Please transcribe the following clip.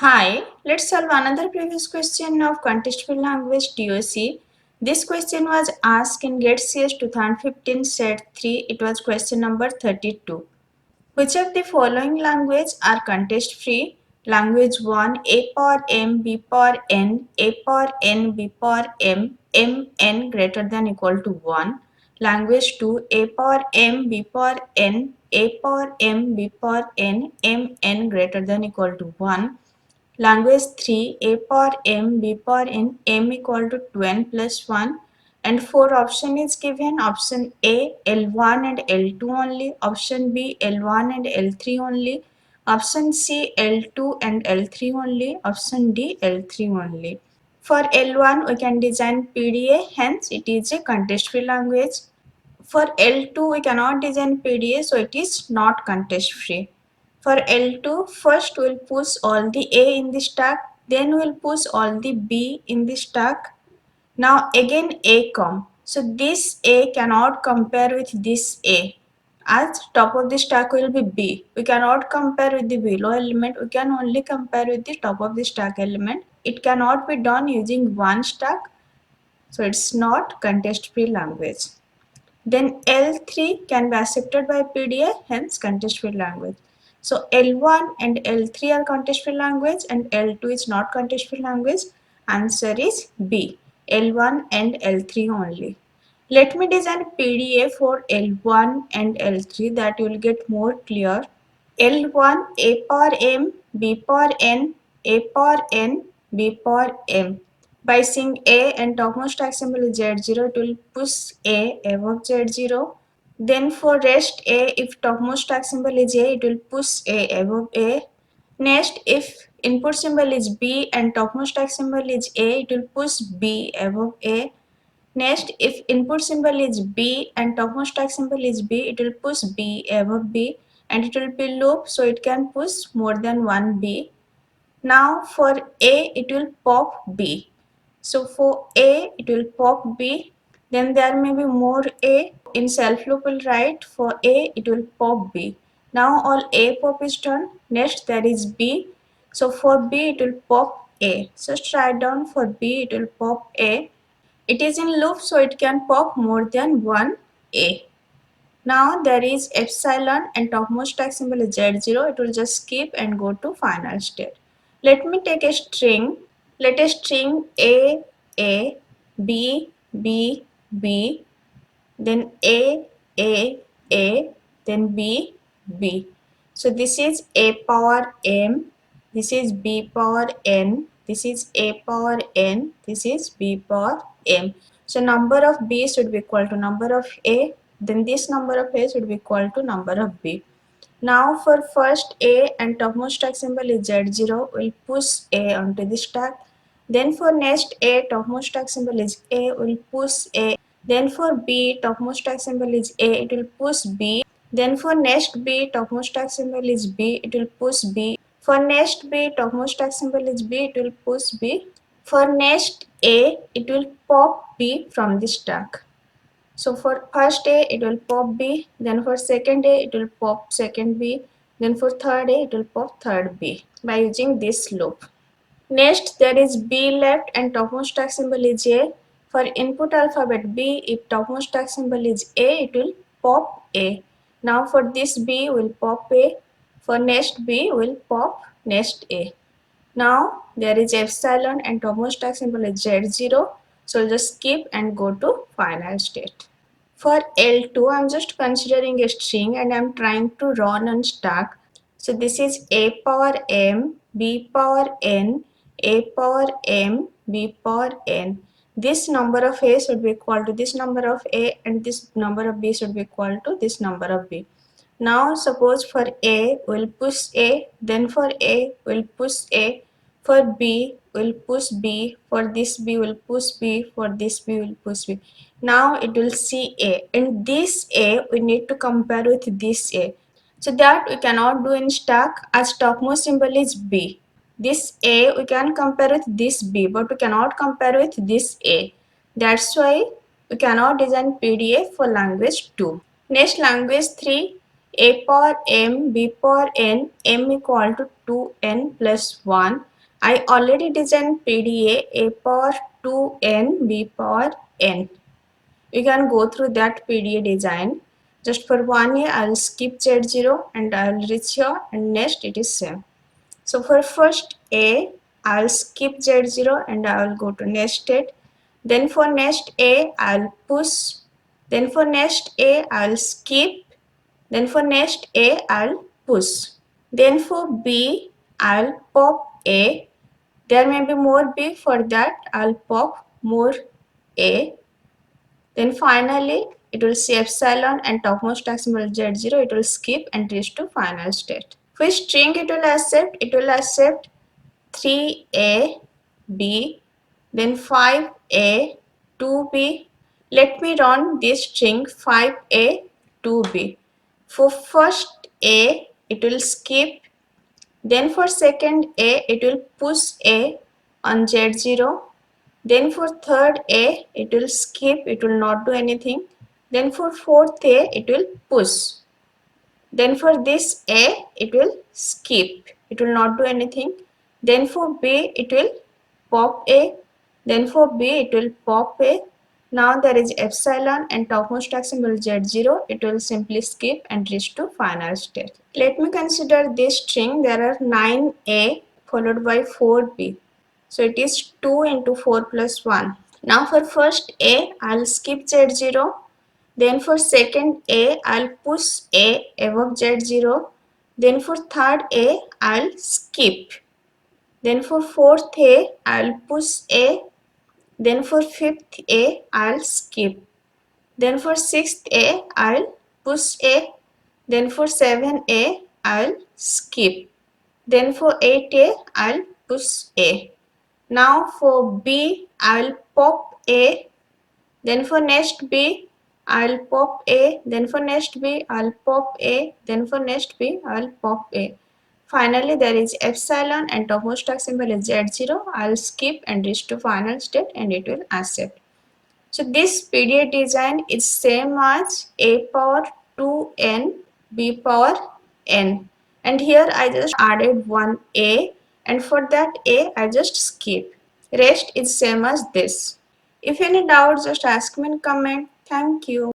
Hi, let's solve another previous question of contextual language TOC. This question was asked in GET CS 2015 set 3. It was question number 32. Which of the following languages are context free? Language 1 A power M B power N A power N B power M M N greater than equal to 1. Language 2 A power M B power N A power M B power N M N greater than equal to 1. Language 3 A power M B power N M equal to 2n plus 1, and 4 option is given. Option A L1 and L2 only, option B L1 and L3 only, option C L2 and L3 only, option D L3 only. For L1 we can design PDA, hence it is a context-free language. For L2 we cannot design PDA, so it is not context-free. For L2, first we'll push all the A in the stack, then we'll push all the B in the stack. Now again A come. So this A cannot compare with this A. As top of the stack will be B. We cannot compare with the below element. We can only compare with the top of the stack element. It cannot be done using one stack. So it's not context-free language. Then L3 can be accepted by PDA, hence context-free language. So L1 and L3 are context-free language and L2 is not context-free language. Answer is B, L1 and L3 only. Let me design PDA for L1 and L3, that you will get more clear. L1 A power M B power N A power N B power M. By seeing A and topmost stack symbol is Z0, it will push A above Z0. Then for rest A, if topmost stack symbol is A, it will push A above A. Next, if input symbol is B and topmost stack symbol is A, it will push B above A. Next, if input symbol is B and topmost stack symbol is B, it will push B above B, and it will be loop, so it can push more than one B. Now for A, it will pop B. So for A, it will pop B. Then there may be more A. In self loop, we'll write for A, it will pop B. Now all A pop is done. Next there is B. So for B, it will pop A. So write down for B, it will pop A. It is in loop, so it can pop more than one A. Now there is epsilon and topmost stack symbol is Z0. It will just skip and go to final state. Let me take a string. Let a string A, B, B, B, then A, then B, B. So this is A power M, this is B power N, this is A power N, this is B power M. So number of B should be equal to number of A, then this number of A should be equal to number of B. Now for first A and topmost stack symbol is Z0, we'll push A onto the stack. Then for next A, topmost stack symbol is A, we'll push A. Then for B, topmost stack symbol is A, it will push B. Then for next B, topmost stack symbol is B, it will push B. For next B, topmost stack symbol is B, it will push B. For next A, it will pop B from the stack. So for first A, it will pop B. Then for second A, it will pop second B. Then for third A, it will pop third B by using this loop. Next, there is B left and topmost stack symbol is A. For input alphabet B, if topmost stack symbol is A, it will pop A. Now for this B, will pop A. For next B, will pop next A. Now there is epsilon and topmost stack symbol is Z0. So just skip and go to final state. For L2, I'm just considering a string and I'm trying to run on stack. So this is A power M, B power N, A power M, B power N. This number of A should be equal to this number of A, and this number of B should be equal to this number of B. Now suppose for A, we'll push A, then for A, we'll push A. For B, we'll push B. For this B, we'll push B. For this B, we'll push B. Now it will see A, and this A we need to compare with this A. So that we cannot do in stack, as topmost symbol is B. This A we can compare with this B, but we cannot compare with this A. That's why we cannot design PDA for language 2. Next, language 3, A power M, B power N, M equal to 2n plus 1. I already designed PDA A power 2n B power n. We can go through that PDA design. Just for 1 year, I'll skip Z0 and I'll reach here, and next it is same. So for first A, I'll skip Z0 and I'll go to nested. Then for next A, I'll push. Then for next A, I'll skip. Then for next A, I'll push. Then for B, I'll pop A. There may be more B, for that I'll pop more A. Then finally, it will see epsilon and topmost task symbol Z0, it will skip and reach to final state. Which string it will accept? It will accept 3A, B, then 5A, 2B. Let me run this string 5A, 2B. For first A, it will skip. Then for second A, it will push A on Z0. Then for third A, it will skip, it will not do anything. Then for fourth A, it will push. Then for this A, it will skip, it will not do anything. Then for B, it will pop A. Then for B, it will pop A. Now there is epsilon and topmost stack symbol Z0, it will simply skip and reach to final state. Let me consider this string. There are 9A followed by 4B. So it is 2 into 4 plus 1. Now for first A, I'll skip Z0. Then for second A, I'll push A above Z0. Then for third A, I'll skip. Then for fourth A, I'll push A. Then for fifth A, I'll skip. Then for sixth A, I'll push A. Then for 7A, I'll skip. Then for 8A, I'll push A. Now for B, I'll pop A. Then for next B, I'll pop A. Then for next B, I'll pop A. Then for next B, I'll pop A. Finally, there is epsilon and topmost stack symbol is Z0. I'll skip and reach to final state and it will accept. So this PDA design is same as A power 2n B power n. And here I just added one A, and for that A I just skip. Rest is same as this. If any doubt, just ask me in comment. Thank you.